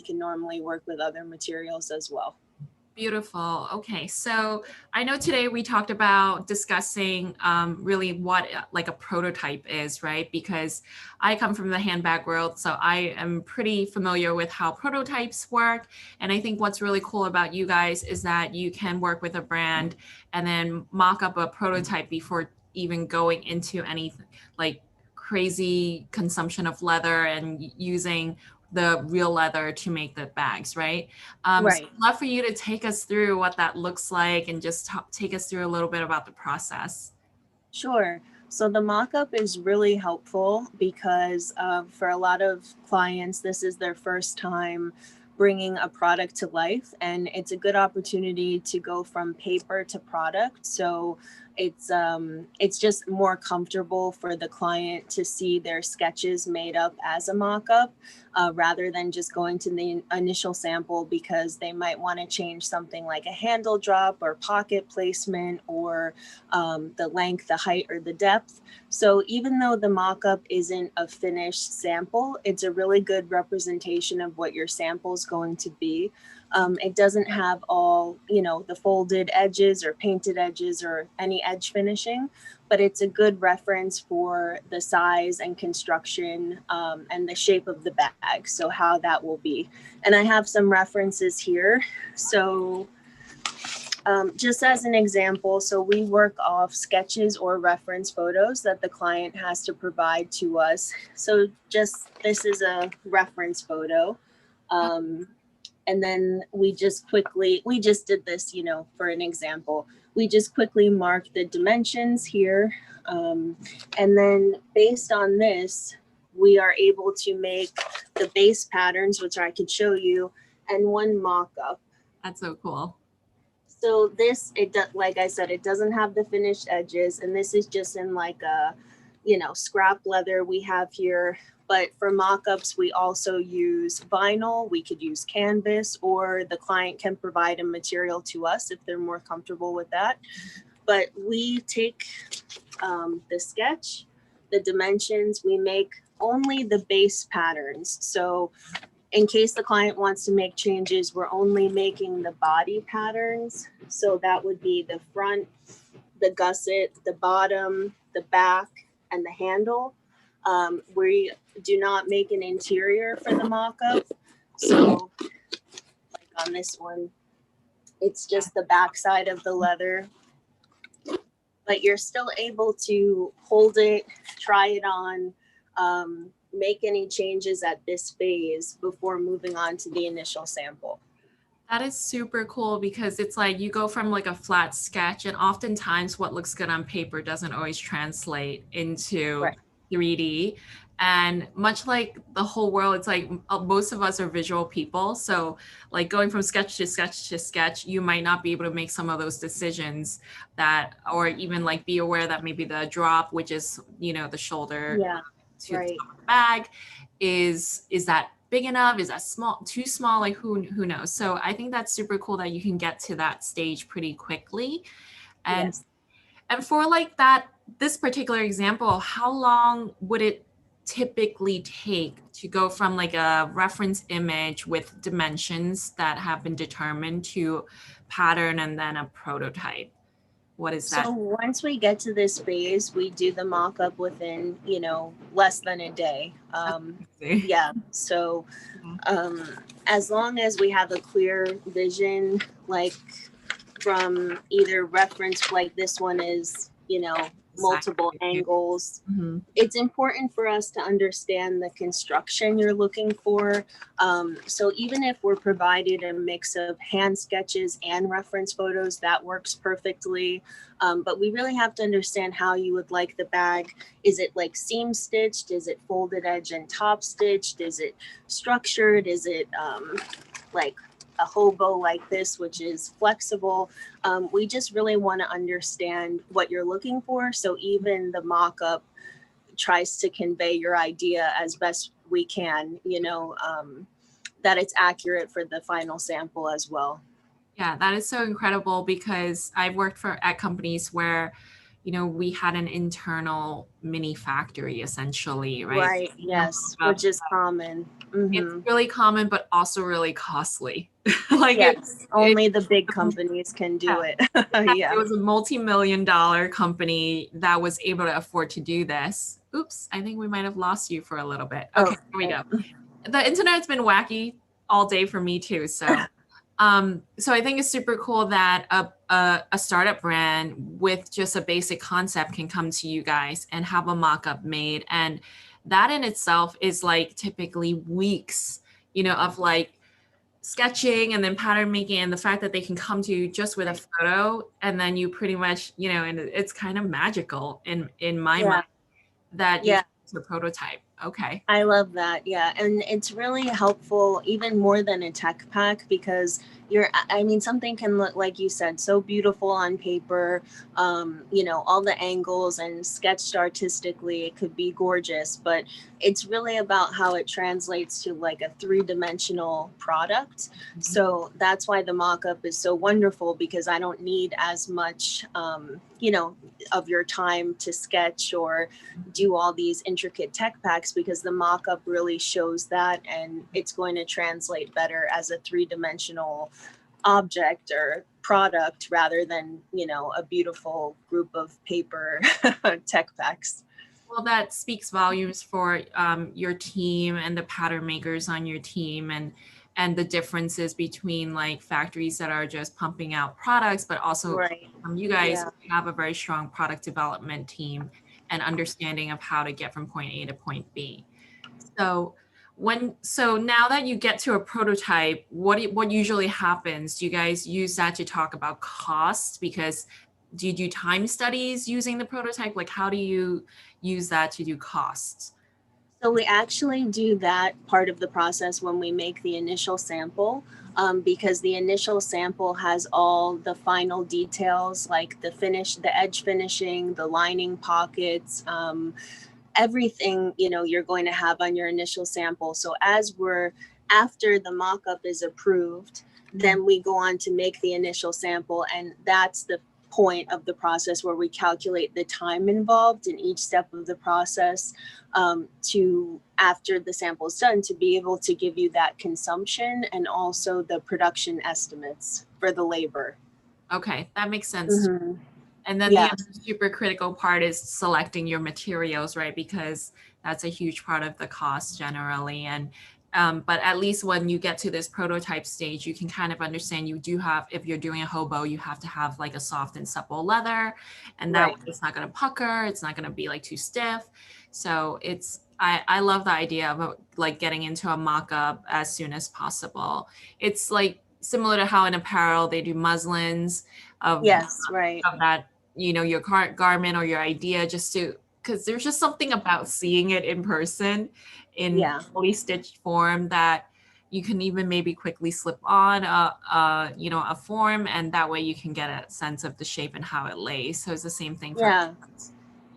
can normally work with other materials as well. Beautiful. Okay, so I know today we talked about discussing really what like a prototype is, right? Because I come from the handbag world, so I am pretty familiar with how prototypes work. And I think what's really cool about you guys is that you can work with a brand and then mock up a prototype before even going into any like crazy consumption of leather and using the real leather to make the bags, right? So Right. I'd love for you to take us through what that looks like and just take us through a little bit about the process. Sure. So the mock-up is really helpful because for a lot of clients, this is their first time bringing a product to life, and it's a good opportunity to go from paper to product. So it's just more comfortable for the client to see their sketches made up as a mock-up rather than just going to the initial sample, because they might want to change something like a handle drop or pocket placement or the length, the height, or the depth. So even though the mock-up isn't a finished sample, it's a really good representation of what your sample is going to be. It doesn't have all, the folded edges or painted edges or any edge finishing, but it's a good reference for the size and construction and the shape of the bag, so how that will be. And I have some references here. So just as an example, so we work off sketches or reference photos that the client has to provide to us. So this is a reference photo. And then we just did this, for an example. We just quickly marked the dimensions here. And then based on this, we are able to make the base patterns, which I could show you, and one mock-up. That's so cool. So like I said, it doesn't have the finished edges, and this is just in like a, scrap leather we have here. But for mock-ups, we also use vinyl. We could use canvas, or the client can provide a material to us if they're more comfortable with that. But we take the sketch, the dimensions, we make only the base patterns. So in case the client wants to make changes, we're only making the body patterns. So that would be the front, the gusset, the bottom, the back, and the handle. We do not make an interior for the mock-up. So like on this one, it's just the back side of the leather. But you're still able to hold it, try it on, make any changes at this phase before moving on to the initial sample. That is super cool because it's like you go from like a flat sketch, and oftentimes what looks good on paper doesn't always translate into 3D. And much like the whole world, it's like most of us are visual people. So like going from sketch to sketch to sketch, you might not be able to make some of those decisions or even like be aware that maybe the drop, which is, the shoulder to the top of the bag, is that big enough? Is that too small? Like who knows? So I think that's super cool that you can get to that stage pretty quickly. And for like this particular example, how long would it typically take to go from like a reference image with dimensions that have been determined to pattern and then a prototype? What is that? So once we get to this phase, we do the mock-up within, less than a day. So as long as we have a clear vision, like from either reference, like this one is, multiple angles. It's important for us to understand the construction you're looking for. So even if we're provided a mix of hand sketches and reference photos, that works perfectly. But we really have to understand how you would like the bag. Is it like seam stitched? Is it folded edge and top stitched? Is it structured? Is it like a hobo like this, which is flexible? We just really want to understand what you're looking for. So even the mock-up tries to convey your idea as best we can, that it's accurate for the final sample as well. Yeah, that is so incredible because I've worked at companies where we had an internal mini factory essentially, right? Right. Yes. Which is common. It's Mm-hmm. really common, but also really costly. Like Yes. it Only the big companies can do yeah. it. It Yeah. was a multi-million-dollar company that was able to afford to do this. Oops, I think we might have lost you for a little bit. Okay, Oh, here we go. The internet's been wacky all day for me too. So I think it's super cool that a startup brand with just a basic concept can come to you guys and have a mock-up made. And that in itself is like typically weeks, of like sketching and then pattern making, and the fact that they can come to you just with a photo, and then you pretty much, and it's kind of magical in my yeah. mind that you Yeah. can use a prototype. Okay. I love that. Yeah. And it's really helpful, even more than a tech pack, because I mean, something can look, like you said, so beautiful on paper, all the angles and sketched artistically, it could be gorgeous, but it's really about how it translates to like a three-dimensional product. So that's why the mock-up is so wonderful, because I don't need as much, of your time to sketch or do all these intricate tech packs, because the mock-up really shows that, and it's going to translate better as a three-dimensional object or product rather than a beautiful group of paper tech packs. Well, that speaks volumes for your team and the pattern makers on your team, and the differences between like factories that are just pumping out products, but also Right. you guys Yeah. have a very strong product development team and understanding of how to get from point A to point B. So now that you get to a prototype, what usually happens? Do you guys use that to talk about cost? Because do you do time studies using the prototype? Like, how do you use that to do costs? So we actually do that part of the process when we make the initial sample, because the initial sample has all the final details, like the finish, the edge finishing, the lining pockets, everything you're going to have on your initial sample. So after the mock-up is approved, then we go on to make the initial sample, and that's the point of the process where we calculate the time involved in each step of the process, to, after the sample is done, to be able to give you that consumption and also the production estimates for the labor. Okay, that makes sense. Mm-hmm. And then the Yeah. other super critical part is selecting your materials, right? Because that's a huge part of the cost generally. And but at least when you get to this prototype stage, you can kind of understand you do have, if you're doing a hobo, you have to have like a soft and supple leather, and that Right. way it's not going to pucker, it's not going to be like too stiff. So I love the idea of like getting into a mock-up as soon as possible. It's like similar to how in apparel they do muslins Yes. Right. of that, your current garment or your idea, just to, because there's just something about seeing it in person in Yeah. fully stitched form that you can even maybe quickly slip on a form, and that way you can get a sense of the shape and how it lays. So it's the same thing for Yeah.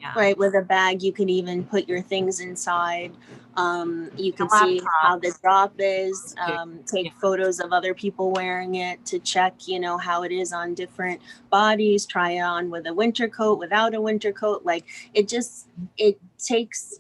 yeah. Right, with a bag, you can even put your things inside. You A can see how laptop the drop is, too. take Yeah. photos of other people wearing it to check, how it is on different bodies, try it on with a winter coat, without a winter coat. Like, it takes,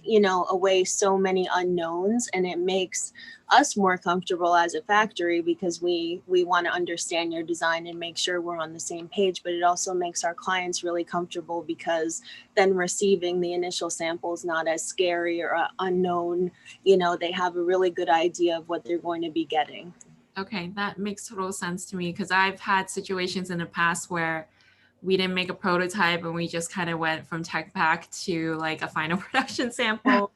away so many unknowns, and it makes us more comfortable as a factory, because we want to understand your design and make sure we're on the same page. But it also makes our clients really comfortable, because then receiving the initial samples not as scary or unknown. They have a really good idea of what they're going to be getting. Okay, that makes total sense to me, because I've had situations in the past where we didn't make a prototype and we just kind of went from tech pack to like a final production sample.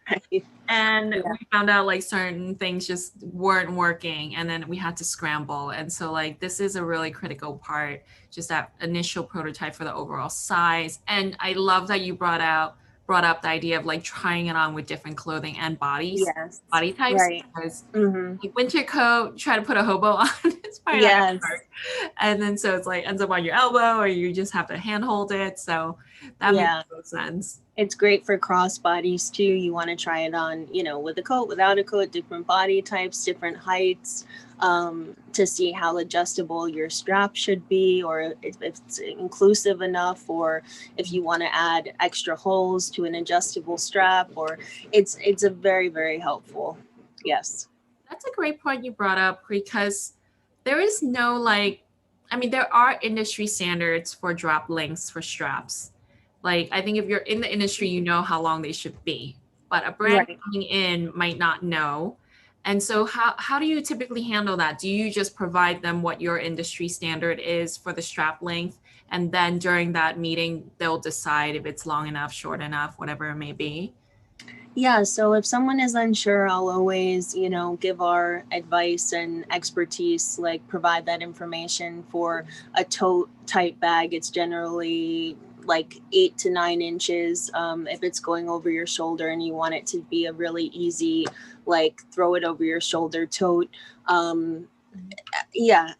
And Yeah. we found out like certain things just weren't working, and then we had to scramble. And so like this is a really critical part, just that initial prototype for the overall size. And I love that you brought up the idea of like trying it on with different clothing and Yes. body types, Right. because Mm-hmm. like winter coat, try to put a hobo on, it's probably not gonna Yes. work. And then so it's like ends up on your elbow, or you just have to hand hold it. So that makes Yeah. no sense. It's great for cross bodies too. You want to try it on, with a coat, without a coat, different body types, different heights, to see how adjustable your strap should be, or if it's inclusive enough, or if you want to add extra holes to an adjustable strap, or it's a very, very helpful. Yes. That's a great point you brought up because there is no like, I mean, there are industry standards for drop lengths for straps. Like, I think if you're in the industry, you know how long they should be, but a brand Right. coming in might not know. And so, how do you typically handle that? Do you just provide them what your industry standard is for the strap length? And then during that meeting, they'll decide if it's long enough, short enough, whatever it may be? Yeah, so if someone is unsure, I'll always, give our advice and expertise, like provide that information for a tote type bag. It's generally like 8 to 9 inches. If it's going over your shoulder and you want it to be a really easy, like throw it over your shoulder tote. Yeah,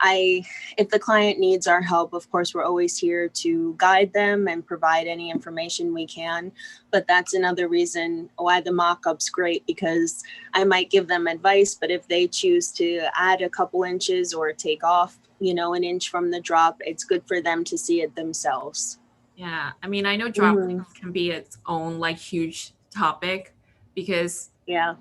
if the client needs our help, of course we're always here to guide them and provide any information we can. But that's another reason why the mock-up's great, because I might give them advice, but if they choose to add a couple inches or take off, an inch from the drop, it's good for them to see it themselves. Yeah, I mean, I know drop Hmm. can be its own like huge topic because Yeah.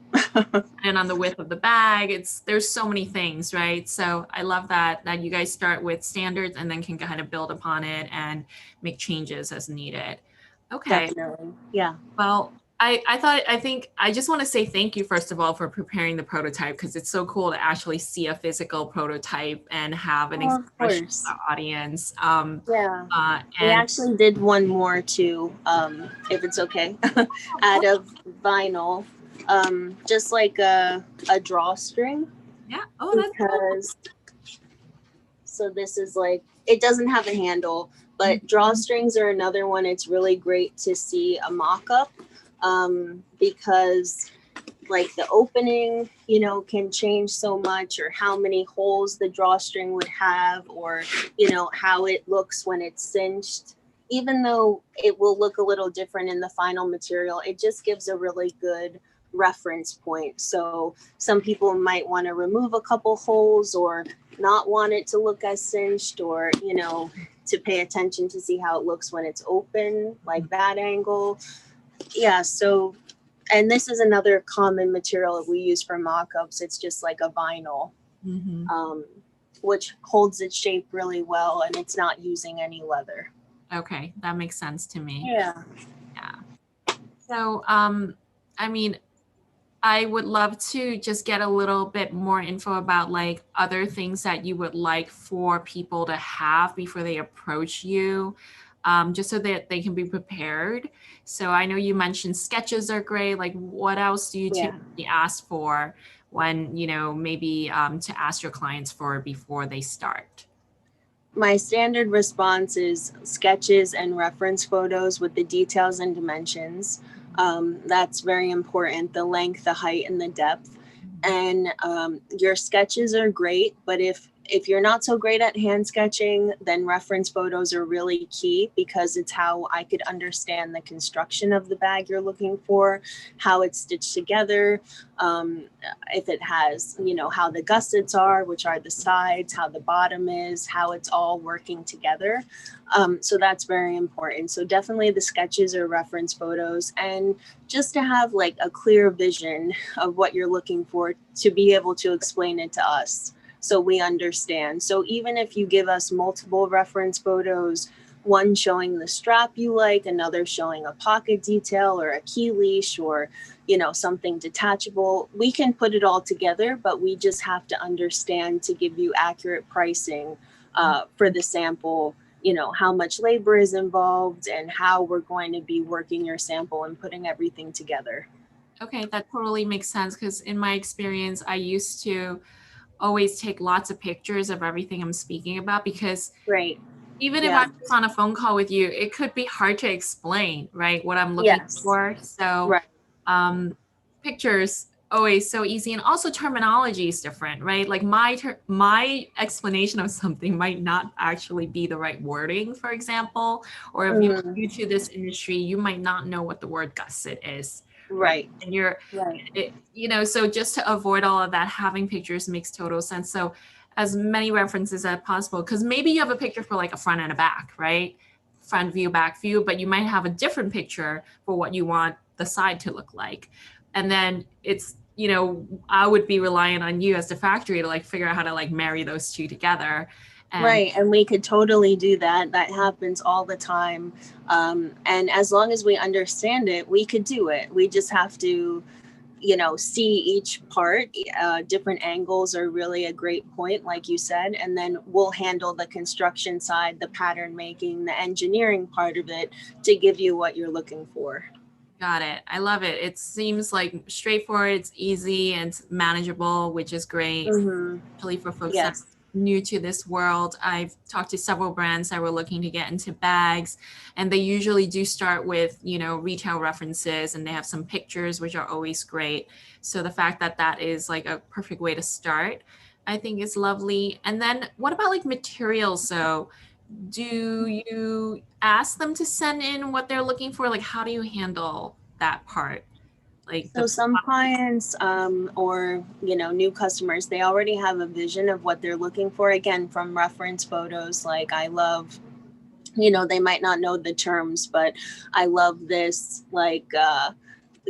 and on the width of the bag, there's so many things, right? So I love that you guys start with standards and then can kind of build upon it and make changes as needed. Okay. Definitely. Yeah. Well, I think I just want to say thank you first of all for preparing the prototype because it's so cool to actually see a physical prototype and have an Oh, of expression course. of the audience. Yeah. We And actually did one more too, if it's okay, out of vinyl, just like a drawstring, yeah, oh, that's cool. because so this is like, it doesn't have a handle, but Mhm. drawstrings are another one. It's really great to see a mock-up, because like the opening, can change so much, or how many holes the drawstring would have, or, how it looks when it's cinched. Even though it will look a little different in the final material, it just gives a really good reference point. So some people might want to remove a couple holes, or not want it to look as cinched, or, to pay attention to see how it looks when it's open, like that angle. Yeah, so, and this is another common material that we use for mock-ups. It's just like a vinyl, Mhm. um, which holds its shape really well, and it's not using any leather. Okay, that makes sense to me. Yeah. Yeah. So, I mean, I would love to just get a little bit more info about like other things that you would like for people to have before they approach you, just so that they can be prepared. So I know you mentioned sketches are great. Like, what else do you Yeah. typically ask for when, maybe to ask your clients for before they start? My standard response is sketches and reference photos with the details and dimensions. That's very important, the length, the height, and the depth. And your sketches are great, but if you're not so great at hand sketching, then reference photos are really key, because it's how I could understand the construction of the bag you're looking for, how it's stitched together, um, if it has, how the gussets are, which are the sides, how the bottom is, how it's all working together. So that's very important. So definitely the sketches or reference photos, and just to have like a clear vision of what you're looking for, to be able to explain it to us so we understand. So even if you give us multiple reference photos, one showing the strap you like, another showing a pocket detail or a key leash, or something detachable, we can put it all together, but we just have to understand to give you accurate pricing for the sample, how much labor is involved, and how we're going to be working your sample and putting everything together. Okay, that totally makes sense because in my experience, I used to always take lots of pictures of everything I'm speaking about because Great. even if Yeah. I'm just on a phone call with you, it could be hard to explain, right, what I'm looking Yes. for. So, Right. um, pictures always so easy, and also terminology is different, right? Like my explanation of something might not actually be the right wording, for example, or if you're Mm, new to this industry, you might not know what the word gusset is, right? right. And you're Right. so just to avoid all of that, having pictures makes total sense. So as many references as possible, because maybe you have a picture for like a front and a back, right? Front view, back view, but you might have a different picture for what you want the side to look like. And then it's, I would be relying on you as the factory to like figure out how to like marry those two together. And Right. And we could totally do that. That happens all the time. And as long as we understand it, we could do it. We just have to, see each part. Different angles are really a great point, like you said. And then we'll handle the construction side, the pattern making, the engineering part of it to give you what you're looking for. got it. I love it. It seems like straightforward, it's easy, and it's manageable, which is great, Mm-hmm. especially for folks that are Yes. new to this world. I've talked to several brands that were looking to get into bags, and they usually do start with, retail references, and they have some pictures, which are always great. So the fact that that is like a perfect way to start, I think is lovely. And then what about like materials? So do you ask them to send in what they're looking for? Like, how do you handle that part? Like So the, some clients or new customers, they already have a vision of what they're looking for. Again, from reference photos, like I love, they might not know the terms, but I love this like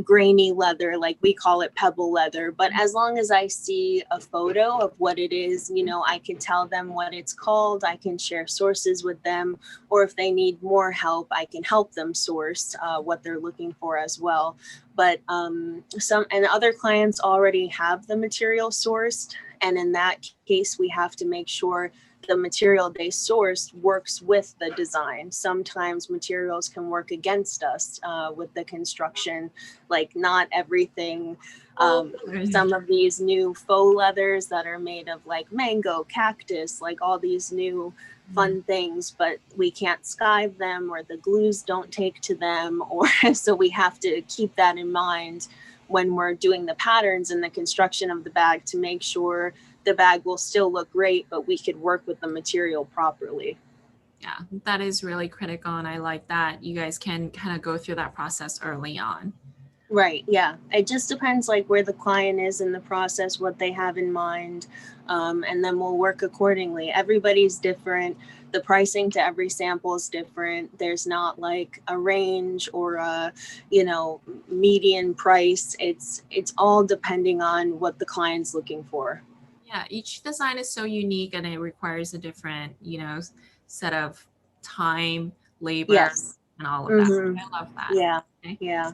grainy leather, like we call it pebble leather. But as long as I see a photo of what it is, I can tell them what it's called. I can share sources with them, or if they need more help, I can help them source what they're looking for as well. But some and other clients already have the material sourced, and in that case, we have to make sure the material they sourced works with the design. Sometimes materials can work against us with the construction, like not everything. Some of these new faux leathers that are made of like mango, cactus, like all these new fun things, but we can't skive them or the glues don't take to them, or so we have to keep that in mind when we're doing the patterns and the construction of the bag to make sure the bag will still look great, but we could work with the material properly. yeah, that is really critical. And I like that you guys can kind of go through that process early on. Right. Yeah. It just depends like where the client is in the process, what they have in mind. And then we'll work accordingly. Everybody's different. The pricing to every sample is different. There's not like a range or a, median price. It's all depending on what the client's looking for. Yeah, each design is so unique and it requires a different, set of time, labor, Yes. and all of that. Mm-hmm. I love that. Yeah. Okay. Yeah.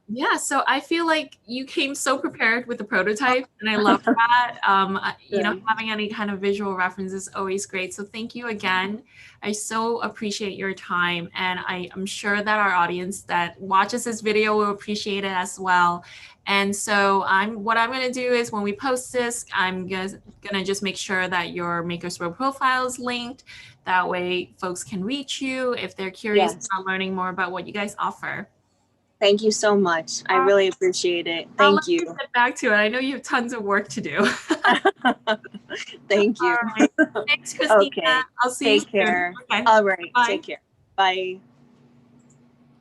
Yeah, so I feel like you came so prepared with the prototype, and I love that. Good. Having any kind of visual reference is always great. So thank you again. I so appreciate your time, and I'm sure that our audience that watches this video will appreciate it as well. And so what I'm gonna do is when we post this, I'm gonna just make sure that your Maker's Row profile is linked. That way folks can reach you if they're curious Yes. about learning more about what you guys offer. Thank you so much. I really appreciate it. I'll let Thank you. you get back to it. I know you have tons of work to do. Thank All you. right. Thanks, Christina. Okay. I'll see you Take soon. care. Okay. All right. Bye. Take care. Bye.